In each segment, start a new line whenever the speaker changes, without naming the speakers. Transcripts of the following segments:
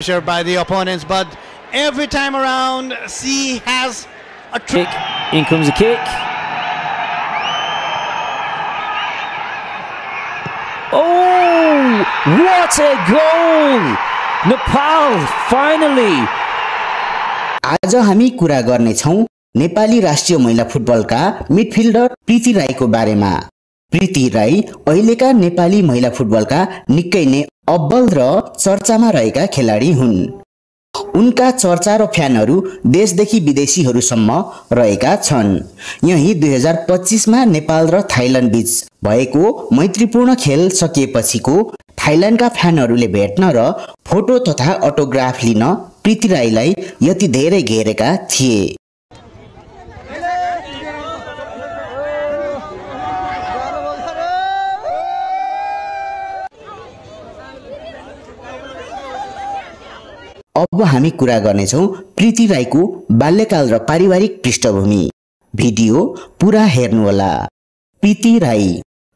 Pressure by the opponents, but every time around, she has a
kick. In comes a kick. Oh, what a goal! Nepal finally.
आज हामी कुरा गर्ने छौं नेपाली राष्ट्रिय महिला फुटबलका मिडफिल्डर प्रीति राईको बारेमा। प्रीति राई अहिलेका नेपाली महिला फुटबलका निकै नै अब्बल र चर्चामा रहेका खेलाडी हुन्। उनका चर्चा र फ्यानहरू देशदेखि विदेशीहरूसम्म रहेका छन्। यही 2025 मा नेपाल र थाइल्याण्ड बीच भएको मैत्रीपूर्ण खेल सकिएपछिको थाइल्याण्डका फ्यानहरूले भेट्न र फोटो तथा अटोग्राफ लिन प्रीति राईलाई यति धेरै घेरेका थिए। अब हामी कुरा गर्नेछौं प्रीति राईको बाल्यकाल र पारिवारिक पृष्ठभूमि। भिडियो पूरा हेर्नुहोला। प्रीति राई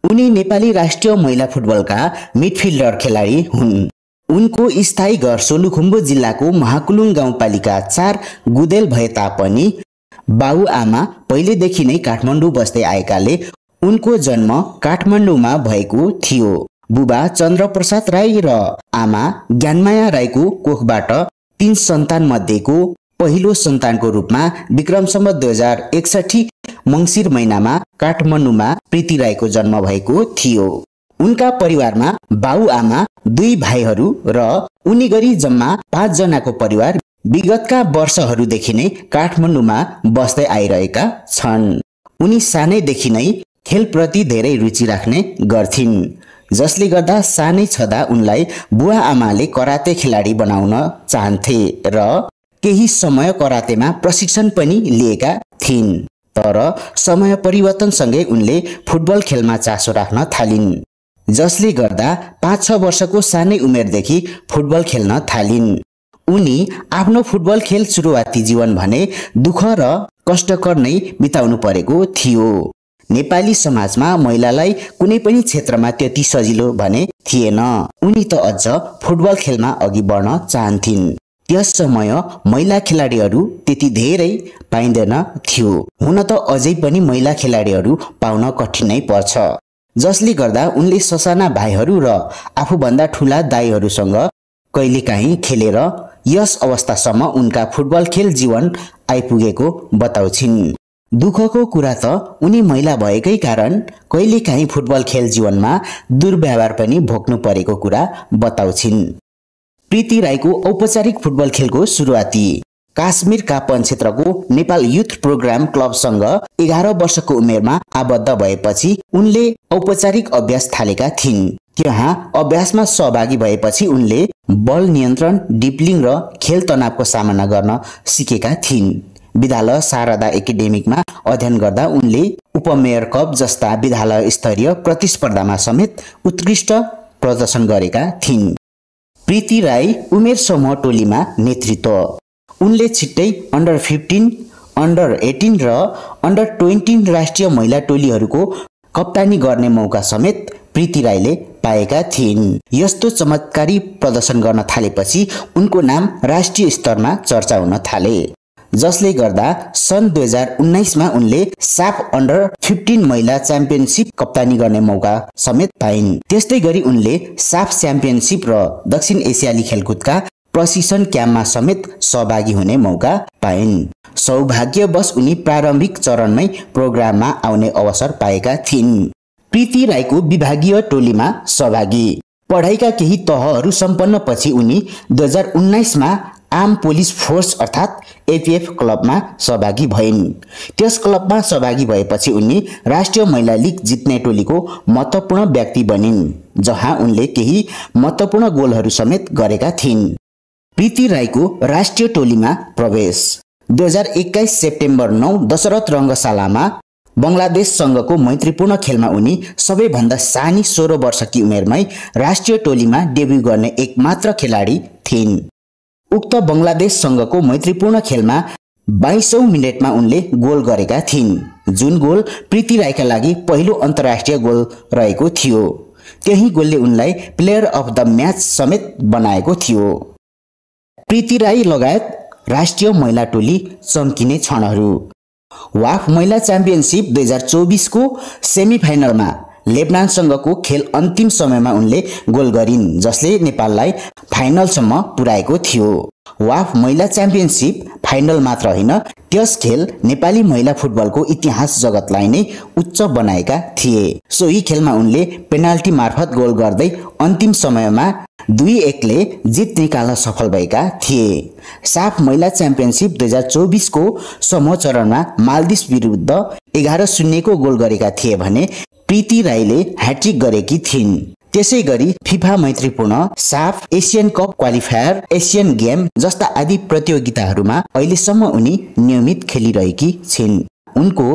उनी नेपाली राष्ट्रिय महिला फुटबलका मिडफिल्डर खेलाडी हुन्। उनको स्थायी घर सोलुखुम्बु जिल्लाको महाकुलुङ गाउँपालिका 4 गुदेल भए तापनि बाबुआमा पहिलेदेखि नै काठमाडौँ बस्दै आएकाले उनको जन्म काठमाडौँमा भएको थियो। बुबा चन्द्रप्रसाद राई र आमा ज्ञानमाया राईको कोखबाट 3 सन्तान मध्येको पहिलो सन्तानको रूपमा विक्रम सम्वत 2061 मंसिर महिनामा काठमाडौँमा प्रीति राईको जन्म भएको थियो। उनका परिवारमा बाबुआमा 2 भाइहरू र उनी गरी जम्मा 5 जनाको परिवार विगतका वर्षहरूदेखि नै काठमाडौँमा बस्दै आइरहेका छन्। उनी सानैदेखि नै खेलप्रति धेरै रुचि राख्ने गर्थिन्, जसले गर्दा सानै छँदा उनलाई बुवा आमाले कराते खेलाडी बनाउन चाहन्थे र केही समय करातेमा प्रशिक्षण पनि लिएका थिइन्। तर समय परिवर्तनसँगै उनले फुटबल खेलमा चासो राख्न थालिन्, जसले गर्दा 5-6 वर्षको सानै उमेरदेखि फुटबल खेल्न थालिन्। उनी आफ्नो फुटबल खेल सुरुवाती जीवन भने दुःख र कष्टकर नै बिताउनु परेको थियो। नेपाली समाजमा महिलालाई कुनै पनि क्षेत्रमा त्यति सजिलो भने थिएन। उनी त अझ फुटबल खेलमा अघि बढ्न चाहन्थिन्। त्यस समय महिला खेलाडीहरू त्यति धेरै पाइँदैन थियो। हुन त अझै पनि महिला खेलाडीहरू पाउन कठिन नै पर्छ, जसले गर्दा उनले ससाना भाइहरू र आफूभन्दा ठूला दाइहरूसँग कहिलेकाहीँ खेलेर यस अवस्थासम्म उनका फुटबल खेल जीवन आइपुगेको बताउँछिन्। दुःखको कुरा त उनी महिला भएकै कारण कहिलेकाहीँ फुटबल खेल जीवनमा दुर्व्यवहार पनि भोग्नु परेको कुरा बताउँछिन्। प्रीति राईको औपचारिक फुटबल खेलको सुरुवाती काश्मीर कापन क्षेत्रको नेपाल युथ प्रोग्राम क्लबसँग 11 वर्षको उमेरमा आबद्ध भएपछि उनले औपचारिक अभ्यास थालेका थिइन्। त्यहाँ अभ्यासमा सहभागी भएपछि उनले बल नियन्त्रण, डिप्लिङ र खेल तनावको सामना गर्न सिकेका थिइन्। विद्यालय शारदा एकाडेमीमा अध्ययन गर्दा उनले उपमेयर कप जस्ता विद्यालय स्तरीय प्रतिस्पर्धामा समेत उत्कृष्ट प्रदर्शन गरेका थिइन्। प्रीति राई उमेर समूह टोलीमा नेतृत्व। उनले छिट्टै अन्डर 15, अन्डर 18 र अन्डर 20 राष्ट्रिय महिला टोलीहरूको कप्तानी गर्ने मौका समेत प्रीति राईले पाएका थिइन्। यस्तो चमत्कारी प्रदर्शन गर्न थालेपछि उनको नाम राष्ट्रिय स्तरमा चर्चा हुन थाले, जसले गर्दा सन् 2019 मा उनले साफ अन्डर 15 महिला च्याम्पियनशिप कप्तानी गर्ने मौका समेत पाइन्। त्यस्तै गरी उनले साफ च्याम्पियनशिप र दक्षिण एसियाली खेलकुदका प्रशिक्षण क्याम्पमा समेत सहभागी हुने मौका पाइन्। सौभाग्यवश उनी प्रारम्भिक चरणमै प्रोग्राममा आउने अवसर पाएका थिइन्। प्रीति राईको विभागीय टोलीमा सहभागी पढाइका केही तहहरू सम्पन्न पछि उनी 2019 मा आर्म पुलिस फोर्स अर्थात् एपीएफ क्लबमा सहभागी भइन्। त्यस क्लबमा सहभागी भएपछि उनी राष्ट्रिय महिला लिग जित्ने टोलीको महत्त्वपूर्ण व्यक्ति बनिन्, जहाँ उनले केही महत्त्वपूर्ण गोलहरू समेत गरेका थिइन्। प्रीति राईको राष्ट्रिय टोलीमा प्रवेश 2021 सेप्टेम्बर 9 दशरथ रङ्गशालामा बङ्गलादेशसँगको मैत्रीपूर्ण खेलमा उनी सबैभन्दा सानी 16 वर्षकी उमेरमै राष्ट्रिय टोलीमा डेब्यु गर्ने एकमात्र खेलाडी थिइन्। उक्त बङ्गलादेशसँगको मैत्रीपूर्ण खेलमा 22औं मिनेटमा उनले गोल गरेका थिइन्, जुन गोल प्रीति राईका लागि पहिलो अन्तर्राष्ट्रिय गोल रहेको थियो। त्यही गोलले उनलाई प्लेयर अफ द म्याच समेत बनाएको थियो। प्रीति राई लगायत राष्ट्रिय महिला टोली चम्किने क्षणहरू। वाफ महिला च्याम्पियनसिप 2024 को सेमिफाइनलमा लेबनानसँगको खेल अन्तिम समयमा उनले गोल गरिन्, जसले नेपाललाई फाइनलसम्म पुर्याएको थियो। वाफ महिला च्याम्पियनसिप फाइनल मात्र होइन, त्यस खेल नेपाली महिला फुटबलको इतिहास जगतलाई नै उच्च बनाएका थिए। सोही खेलमा उनले पेनाल्टी मार्फत गोल गर्दै अन्तिम समयमा 2-1 ले जित निकाल्न सफल भएका थिए। साफ महिला च्याम्पियनसिप 2024 को समूह चरणमा मालदिप्स विरुद्ध 11-0 को गोल गरेका थिए भने प्रीति राईले ह्याट्रिक गरेकी थिइन्। त्यसै गरी फिफा मैत्रीपूर्ण SAFF Asian cup qualifier, Asian game जस्ता आदि प्रतियोगिताहरूमा अहिलेसम्म उनी नियमित खेलिरहेकी छिन्। उनको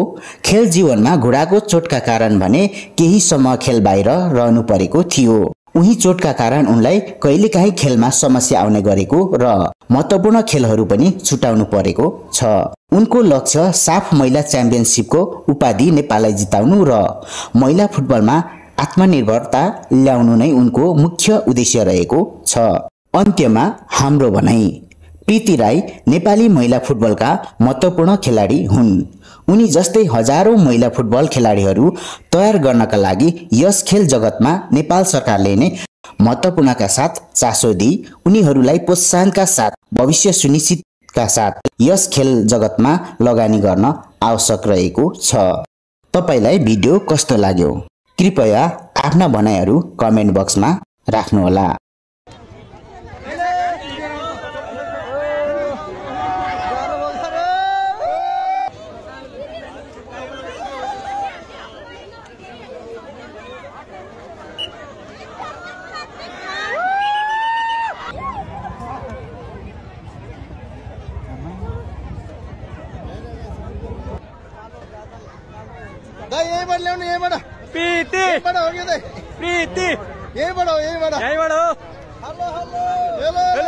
खेल जीवनमा घुँडाको चोटका कारण भने केही समय खेल बाहिर रहनु परेको थियो। उही चोटका कारण उनलाई कहिलेकाहीँ खेलमा समस्या आउने गरेको र महत्त्वपूर्ण खेलहरू पनि छुटाउनु परेको छ। उनको लक्ष्य साफ महिला च्याम्पियनसिपको उपाधि नेपाललाई जिताउनु र महिला फुटबलमा आत्मनिर्भरता ल्याउनु नै उनको मुख्य उद्देश्य रहेको छ। अन्त्यमा हाम्रो भनाइ, प्रीति राई नेपाली महिला फुटबलका महत्त्वपूर्ण खेलाडी हुन्। उनी जस्तै हजारौं महिला फुटबल खेलाडीहरू तयार गर्नका लागि यस खेल जगतमा नेपाल सरकारले नै महत्त्वपूर्णका साथ चासो दिई उनीहरूलाई प्रोत्साहनका साथ भविष्य सुनिश्चितका साथ यस खेल जगतमा लगानी गर्न आवश्यक रहेको छ। तपाईलाई भिडियो कस्तो लाग्यो? कृपया आफ्ना भनाइहरू कमेन्ट बक्समा राख्नुहोला।
यही बार ल्याउनु, यहीबाट प्रीति हो कि प्रीति यहीबाट हो। Hello hello.